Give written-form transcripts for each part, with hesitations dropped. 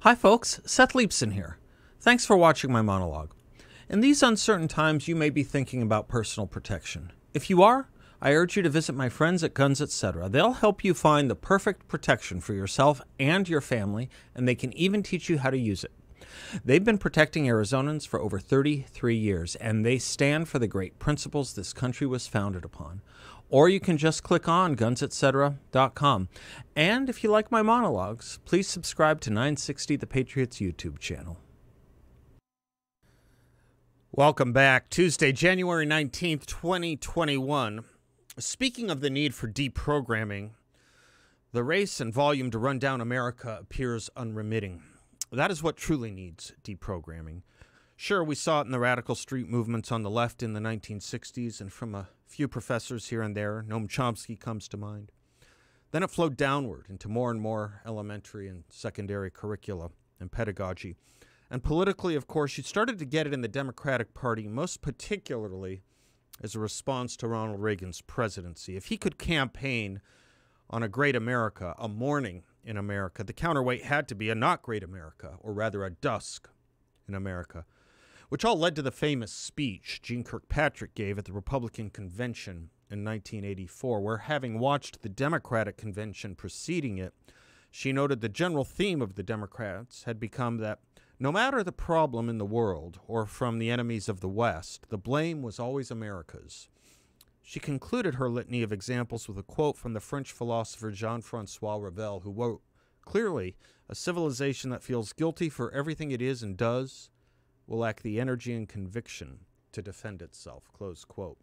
Hi folks, Seth Leipson here. Thanks for watching my monologue. In these uncertain times, you may be thinking about personal protection. If you are, I urge you to visit my friends at Guns Etc. They'll help you find the perfect protection for yourself and your family, and they can even teach you how to use it. They've been protecting Arizonans for over 33 years, and they stand for the great principles this country was founded upon. Or you can just click on gunsetcetera.com. And if you like my monologues, please subscribe to 960 The Patriots YouTube channel. Welcome back. Tuesday, January 19th, 2021. Speaking of the need for deprogramming, the race and volume to run down America appears unremitting. That is what truly needs deprogramming. Sure, we saw it in the radical street movements on the left in the 1960s and from a few professors here and there. Noam Chomsky comes to mind. Then it flowed downward into more and more elementary and secondary curricula and pedagogy. And politically, of course, you started to get it in the Democratic Party, most particularly as a response to Ronald Reagan's presidency. If he could campaign on a great America, a morning in America, the counterweight had to be a not great America, or rather a dusk in America, which all led to the famous speech Jeane Kirkpatrick gave at the Republican Convention in 1984, where, having watched the Democratic Convention preceding it, she noted the general theme of the Democrats had become that no matter the problem in the world or from the enemies of the West, the blame was always America's. She concluded her litany of examples with a quote from the French philosopher Jean-Francois Revel, who wrote, "Clearly, a civilization that feels guilty for everything it is and does will lack the energy and conviction to defend itself," close quote.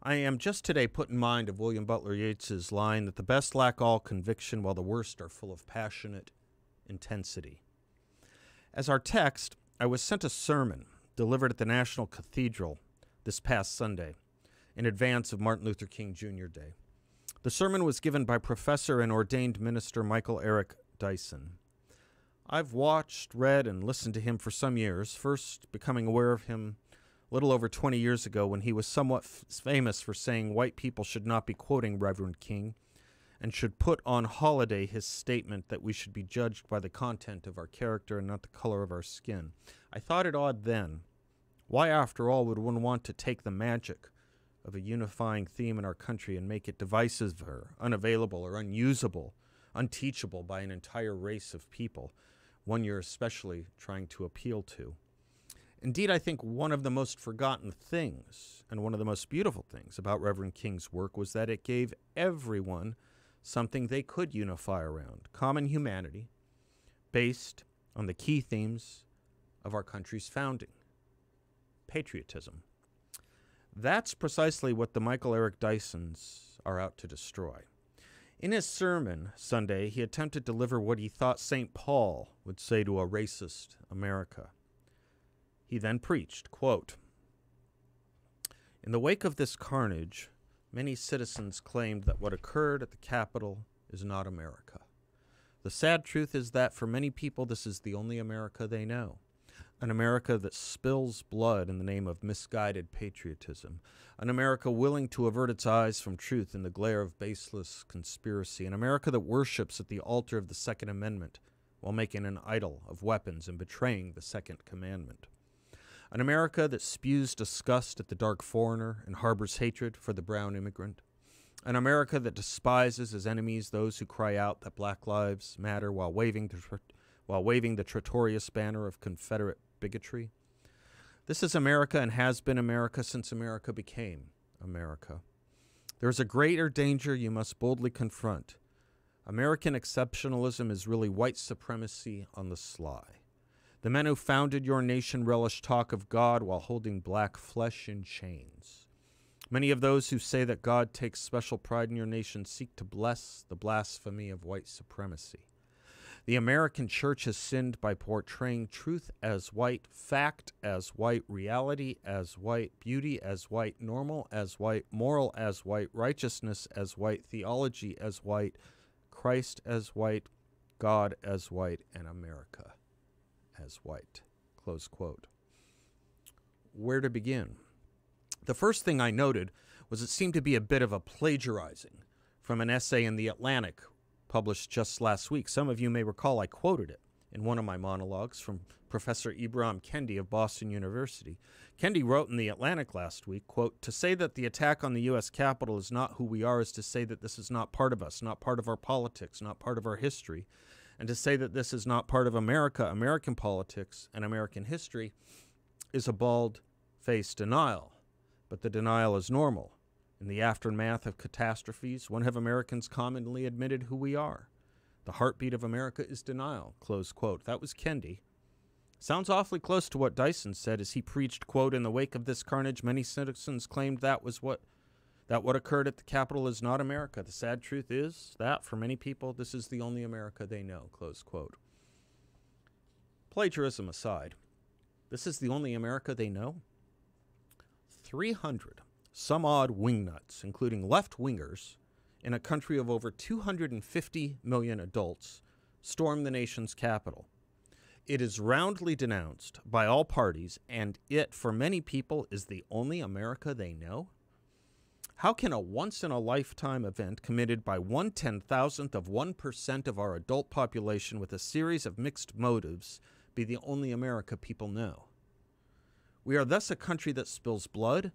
I am just today put in mind of William Butler Yeats's line that the best lack all conviction while the worst are full of passionate intensity. As our text, I was sent a sermon delivered at the National Cathedral this past Sunday in advance of Martin Luther King Jr. Day. The sermon was given by Professor and ordained minister Michael Eric Dyson. I've watched, read, and listened to him for some years, first becoming aware of him a little over 20 years ago when he was somewhat famous for saying white people should not be quoting Reverend King and should put on holiday his statement that we should be judged by the content of our character and not the color of our skin. I thought it odd then. Why, after all, would one want to take the magic of a unifying theme in our country and make it divisive or unavailable or unusable, unteachable by an entire race of people, one you're especially trying to appeal to? Indeed, I think one of the most forgotten things and one of the most beautiful things about Reverend King's work was that it gave everyone something they could unify around, common humanity, based on the key themes of our country's founding, patriotism. That's precisely what the Michael Eric Dysons are out to destroy. In his sermon Sunday, he attempted to deliver what he thought St. Paul would say to a racist America. He then preached, quote, "In the wake of this carnage, many citizens claimed that what occurred at the Capitol is not America. The sad truth is that for many people, this is the only America they know. An America that spills blood in the name of misguided patriotism. An America willing to avert its eyes from truth in the glare of baseless conspiracy. An America that worships at the altar of the Second Amendment while making an idol of weapons and betraying the Second Commandment. An America that spews disgust at the dark foreigner and harbors hatred for the brown immigrant. An America that despises as enemies those who cry out that Black Lives Matter while waving the traitorous banner of Confederate bigotry. This is America and has been America since America became America. There is a greater danger you must boldly confront. American exceptionalism is really white supremacy on the sly. The men who founded your nation relish talk of God while holding black flesh in chains. Many of those who say that God takes special pride in your nation seek to bless the blasphemy of white supremacy. The American church has sinned by portraying truth as white, fact as white, reality as white, beauty as white, normal as white, moral as white, righteousness as white, theology as white, Christ as white, God as white, and America as white." Close quote. Where to begin? The first thing I noted was it seemed to be a bit of a plagiarizing from an essay in The Atlantic published just last week. Some of you may recall I quoted it. in one of my monologues from Professor Ibram Kendi of Boston University. Kendi wrote in The Atlantic last week, quote, "To say that the attack on the U.S. Capitol is not who we are is to say that this is not part of us, not part of our politics, not part of our history. And to say that this is not part of America, American politics, and American history is a bald-faced denial. But the denial is normal. In the aftermath of catastrophes, when have Americans commonly admitted who we are? The heartbeat of America is denial," close quote. That was Kendi. Sounds awfully close to what Dyson said as he preached, quote, "In the wake of this carnage, many citizens claimed that what occurred at the Capitol is not America. The sad truth is that, for many people, this is the only America they know," close quote. Plagiarism aside, this is the only America they know? 300 some odd wingnuts, including left-wingers, in a country of over 250 million adults, stormed the nation's capital. It is roundly denounced by all parties, and it, for many people, is the only America they know? How can a once-in-a-lifetime event committed by 1/10,000th of 1% of our adult population with a series of mixed motives be the only America people know? We are thus a country that spills blood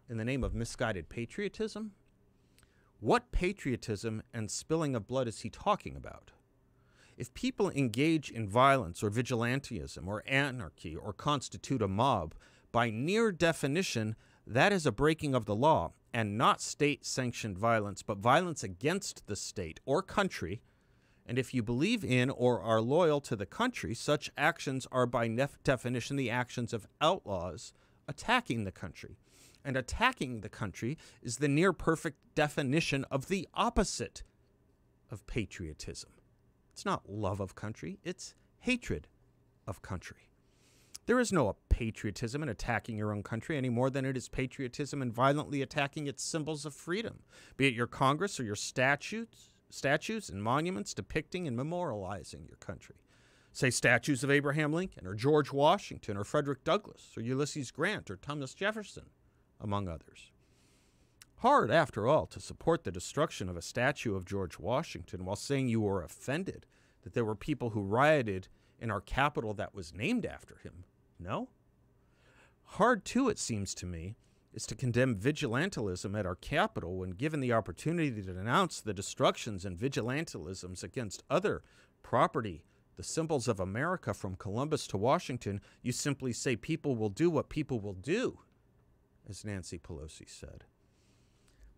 in the name of misguided patriotism? What patriotism and spilling of blood is he talking about? If people engage in violence or vigilantism or anarchy or constitute a mob, by near definition, that is a breaking of the law, and not state-sanctioned violence, but violence against the state or country. And if you believe in or are loyal to the country, such actions are by definition the actions of outlaws attacking the country. And attacking the country is the near-perfect definition of the opposite of patriotism. It's not love of country, it's hatred of country. There is no patriotism in attacking your own country any more than it is patriotism in violently attacking its symbols of freedom, be it your Congress or your statues and monuments depicting and memorializing your country. Say statues of Abraham Lincoln or George Washington or Frederick Douglass or Ulysses Grant or Thomas Jefferson, among others. Hard, after all, to support the destruction of a statue of George Washington while saying you were offended that there were people who rioted in our capital that was named after him. No? Hard, too, it seems to me, is to condemn vigilantism at our capital when given the opportunity to denounce the destructions and vigilantisms against other property, the symbols of America from Columbus to Washington, you simply say people will do what people will do, as Nancy Pelosi said.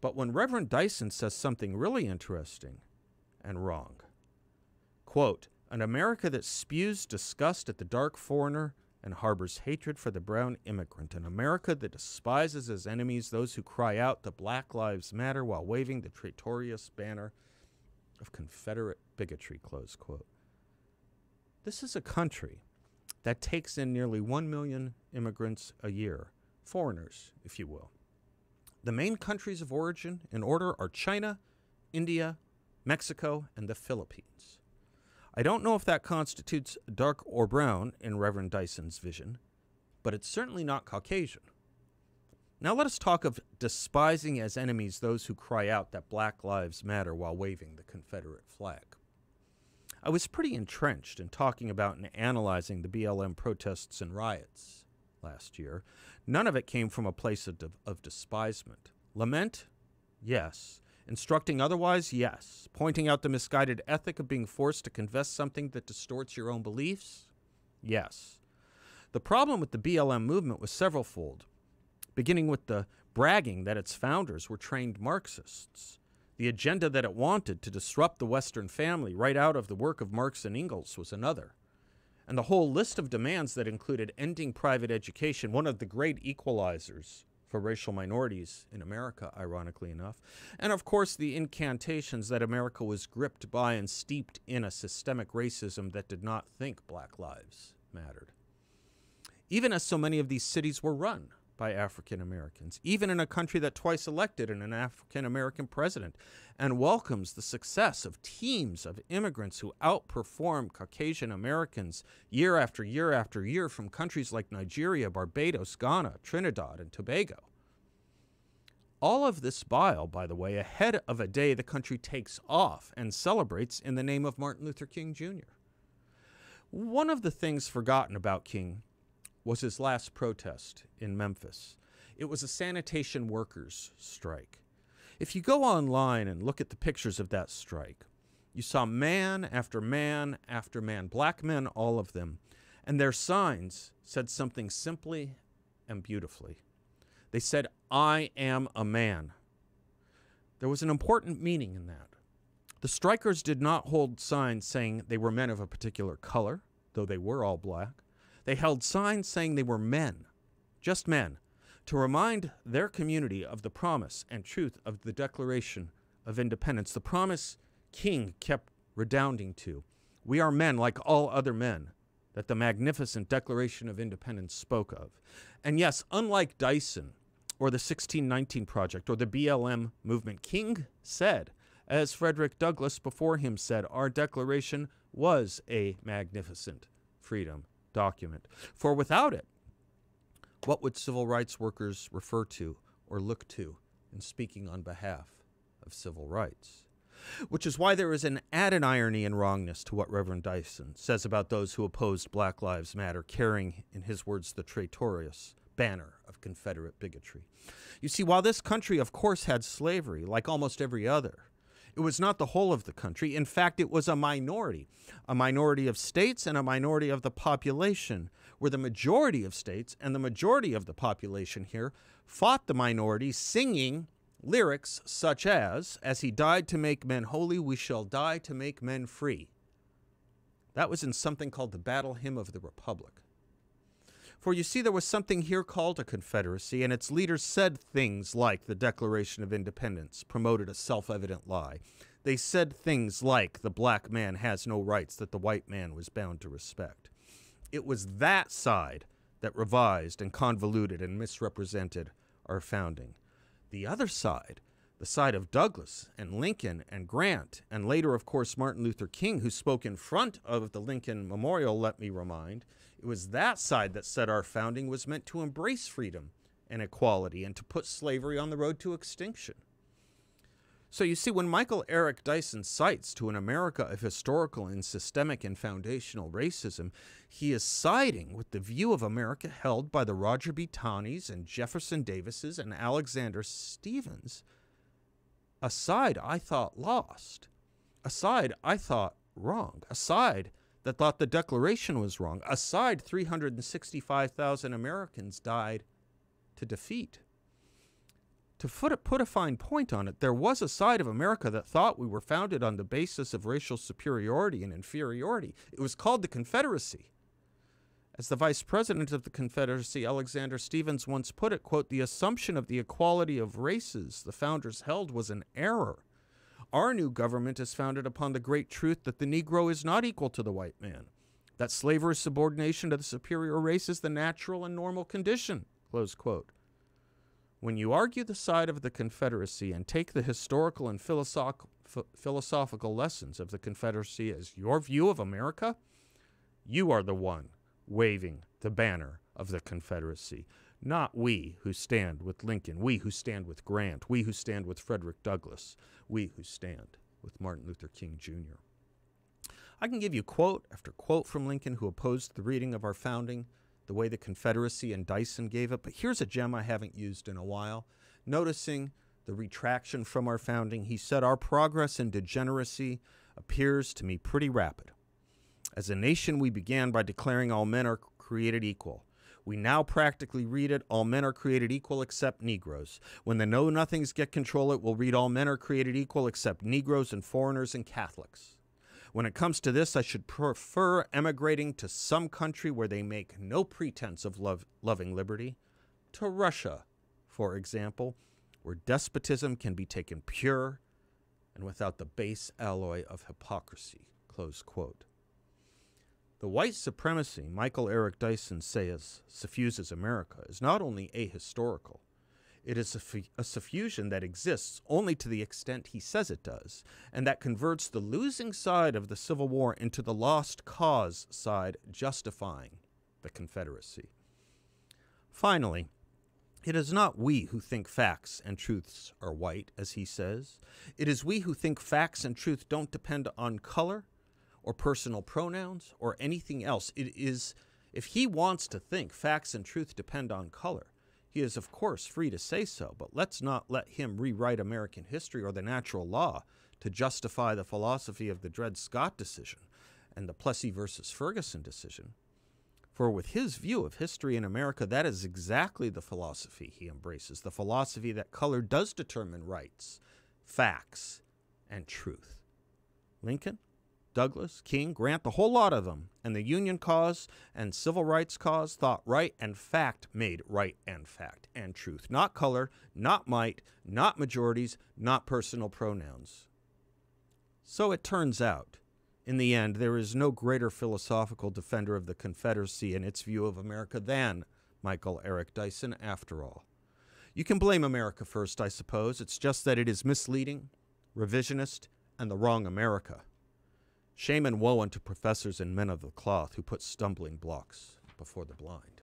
But when Reverend Dyson says something really interesting and wrong, quote, "An America that spews disgust at the dark foreigner and harbors hatred for the brown immigrant, an America that despises as enemies those who cry out that Black Lives Matter while waving the traitorous banner of Confederate bigotry," close quote. This is a country that takes in nearly 1 million immigrants a year, foreigners, if you will. The main countries of origin in order are China, India, Mexico, and the Philippines. I don't know if that constitutes dark or brown in Reverend Dyson's vision, but it's certainly not Caucasian. Now let us talk of despising as enemies those who cry out that Black Lives Matter while waving the Confederate flag. I was pretty entrenched in talking about and analyzing the BLM protests and riots last year. None of it came from a place of despisement. Lament? Yes. Instructing otherwise? Yes. Pointing out the misguided ethic of being forced to confess something that distorts your own beliefs? Yes. The problem with the BLM movement was severalfold, beginning with the bragging that its founders were trained Marxists. The agenda that it wanted to disrupt the Western family right out of the work of Marx and Engels was another. And the whole list of demands that included ending private education, one of the great equalizers for racial minorities in America, ironically enough, and of course the incantations that America was gripped by and steeped in a systemic racism that did not think Black lives mattered. Even as so many of these cities were run by African Americans, even in a country that twice elected an African American president and welcomes the success of teams of immigrants who outperform Caucasian Americans year after year after year from countries like Nigeria, Barbados, Ghana, Trinidad, and Tobago. All of this bile, by the way, ahead of a day the country takes off and celebrates in the name of Martin Luther King Jr. One of the things forgotten about King was his last protest in Memphis. It was a sanitation workers' strike. If you go online and look at the pictures of that strike, you saw man after man after man, black men, all of them, and their signs said something simply and beautifully. They said, "I am a man." There was an important meaning in that. The strikers did not hold signs saying they were men of a particular color, though they were all black. They held signs saying they were men, just men, to remind their community of the promise and truth of the Declaration of Independence, the promise King kept redounding to. We are men like all other men, that the magnificent Declaration of Independence spoke of. And yes, unlike Dyson or the 1619 Project or the BLM movement, King said, as Frederick Douglass before him said, our Declaration was a magnificent freedom document. For without it, what would civil rights workers refer to or look to in speaking on behalf of civil rights? Which is why there is an added irony and wrongness to what Reverend Dyson says about those who opposed Black Lives Matter, carrying, in his words, the traitorous banner of Confederate bigotry. You see, while this country, of course, had slavery, like almost every other, it was not the whole of the country. In fact, it was a minority of states and a minority of the population, where the majority of states and the majority of the population here fought the minority, singing lyrics such as he died to make men holy, we shall die to make men free. That was in something called the Battle Hymn of the Republic. For you see, there was something here called a confederacy, and its leaders said things like the Declaration of Independence promoted a self-evident lie. They said things like the black man has no rights that the white man was bound to respect. It was that side that revised and convoluted and misrepresented our founding. The other side, the side of Douglass and Lincoln and Grant, and later, of course, Martin Luther King, who spoke in front of the Lincoln Memorial, let me remind, it was that side that said our founding was meant to embrace freedom and equality and to put slavery on the road to extinction. So you see, when Michael Eric Dyson cites to an America of historical and systemic and foundational racism, he is siding with the view of America held by the Roger B. Taneys and Jefferson Davises and Alexander Stevens, a side I thought lost, a side I thought wrong, a side that thought the Declaration was wrong, a side 365,000 Americans died to defeat. To put a fine point on it, there was a side of America that thought we were founded on the basis of racial superiority and inferiority. It was called the Confederacy. As the vice president of the Confederacy, Alexander Stevens, once put it, quote, the assumption of the equality of races the founders held was an error. Our new government is founded upon the great truth that the Negro is not equal to the white man, that slavery subordination to the superior race is the natural and normal condition, close quote. When you argue the side of the Confederacy and take the historical and philosophical lessons of the Confederacy as your view of America, you are the one waving the banner of the Confederacy, not we who stand with Lincoln, we who stand with Grant, we who stand with Frederick Douglass, we who stand with Martin Luther King Jr. I can give you quote after quote from Lincoln, who opposed the reading of our founding the way the Confederacy and Dyson gave it, but here's a gem I haven't used in a while. Noticing the retraction from our founding, he said, our progress in degeneracy appears to me pretty rapid. As a nation, we began by declaring all men are created equal. We now practically read it, all men are created equal except Negroes. When the know-nothings get control, it will read all men are created equal except Negroes and foreigners and Catholics. When it comes to this, I should prefer emigrating to some country where they make no pretense of loving liberty, to Russia, for example, where despotism can be taken pure and without the base alloy of hypocrisy, close quote. The white supremacy Michael Eric Dyson says suffuses America is not only ahistorical, it is a suffusion that exists only to the extent he says it does, and that converts the losing side of the Civil War into the lost cause side, justifying the Confederacy. Finally, it is not we who think facts and truths are white, as he says. It is we who think facts and truth don't depend on color or personal pronouns or anything else. It is, if he wants to think facts and truth depend on color, he is, of course, free to say so, but let's not let him rewrite American history or the natural law to justify the philosophy of the Dred Scott decision and the Plessy versus Ferguson decision. For with his view of history in America, that is exactly the philosophy he embraces, the philosophy that color does determine rights, facts, and truth. Lincoln, Douglas, King, Grant, the whole lot of them, and the Union cause and civil rights cause thought right and fact made right and fact and truth. Not color, not might, not majorities, not personal pronouns. So it turns out, in the end, there is no greater philosophical defender of the Confederacy and its view of America than Michael Eric Dyson, after all. You can blame America First, I suppose. It's just that it is misleading, revisionist, and the wrong America. Shame and woe unto professors and men of the cloth who put stumbling blocks before the blind.